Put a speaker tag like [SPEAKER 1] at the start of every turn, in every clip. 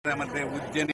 [SPEAKER 1] मध्ये उज्जैन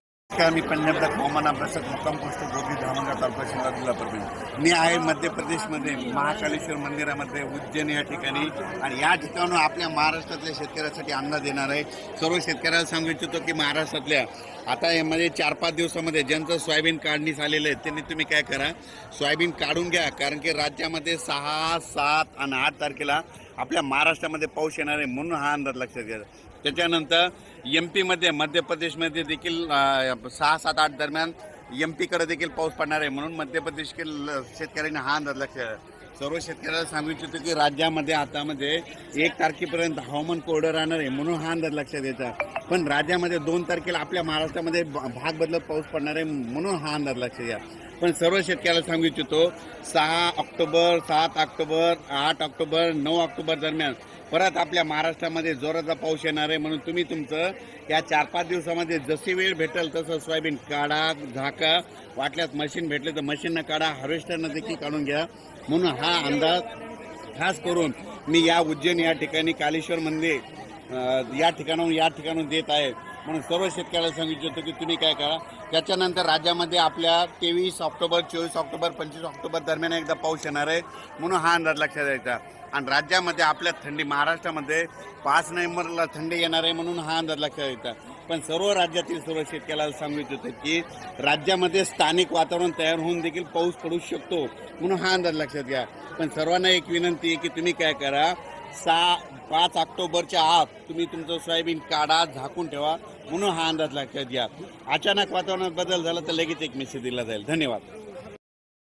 [SPEAKER 1] मी पंजाबचा हवामान अभ्यासक मुक्काम पोस्ट गोबी धामणगाव तालुका शिंदे जिल्हा परभणी। मी आहे मध्य प्रदेशमध्ये महाकालेश्वर मंदिरामध्ये उज्जैन या ठिकाणी, आणि या ठिकाणून आपल्या महाराष्ट्रातल्या शेतकऱ्यासाठी अंदाज देणार आहे। सर्व शेतकऱ्याला सांगू इच्छितो की महाराष्ट्रातल्या आता यामध्ये 4-5 दिवसामध्ये ज्यांचं सोयाबीन काढणीस आलेलं आहे त्यांनी तुम्ही काय करा, सोयाबीन काढून घ्या, कारण की राज्यामध्ये 6, 7 आणि 8 तारखेला आपल्या महाराष्ट्रामध्ये पाऊस येणार आहे, म्हणून हा अंदाज लक्षात घ्या। त्याच्यानंतर MP मध्ये मध्य प्रदेशमध्ये देखील 6, 7, 8 दरम्यान MP कडे देखील पाऊस पडणार आहे, म्हणून मध्य प्रदेशतील शेतकऱ्यांनी हा अंदाज लक्षात। सर्व शेतकऱ्याला सांगू इच्छितो की राज्यामध्ये आतामध्ये 1 तारखेपर्यंत हवामान कोरडं राहणार आहे, म्हणून हा अंदाज लक्षात घ्यायचा। पण राज्यामध्ये 2 तारखेला आपल्या महाराष्ट्रामध्ये भाग बदलत पाऊस पडणार आहे, म्हणून हा अंदाज लक्षात घ्या। पण सर्व शेतकऱ्याला सांगू इच्छितो 6 ऑक्टोबर, 7 ऑक्टोबर, 8 ऑक्टोबर, 9 ऑक्टोबर दरम्यान परत आपल्या महाराष्ट्रामध्ये जोराचा पाऊस येणार आहे, म्हणून तुम्ही तुमचं या 4-5 दिवसामध्ये जशी वेळ भेटेल तसं सोयाबीन काढा, झाका, वाटल्यास मशीन भेटले तर मशीननं काढा, हार्वेस्टरनं देखील काढून घ्या। म्हणून हा अंदाज खास करून मी या उज्जैन या ठिकाणी कालेश्वर मंदिर या ठिकाणून देत आहे। म्हणून सर्व शेतकऱ्याला सांगू इच्छितो की तुम्ही काय करा, त्याच्यानंतर राज्यामध्ये आपल्या 23 ऑक्टोबर, 24 ऑक्टोबर, 25 ऑक्टोबर दरम्यान एकदा पाऊस येणार आहे, म्हणून हा अंदाज लक्षात द्यायचा। आणि राज्यामध्ये आपल्या थंडी महाराष्ट्रामध्ये 5 नोव्हेंबरला थंडी येणार आहे, म्हणून हा अंदाज लक्षात द्यायचा। पण सर्व राज्यातील सर्व शेतकऱ्याला सांगू इच्छितो की राज्यामध्ये स्थानिक वातावरण तयार होऊन देखील पाऊस पडू शकतो, म्हणून हा अंदाज लक्षात घ्या। पण सर्वांना एक विनंती आहे की तुम्ही काय करा, 5 ऑक्टोबरच्या आत तुम्ही तुमचं सोयाबीन काढा, झाकून ठेवा, म्हणून हा अंदाज लक्षात घ्या। अचानक वातावरणात बदल झाला तर लगेच एक मेसेज दिला जाईल। धन्यवाद।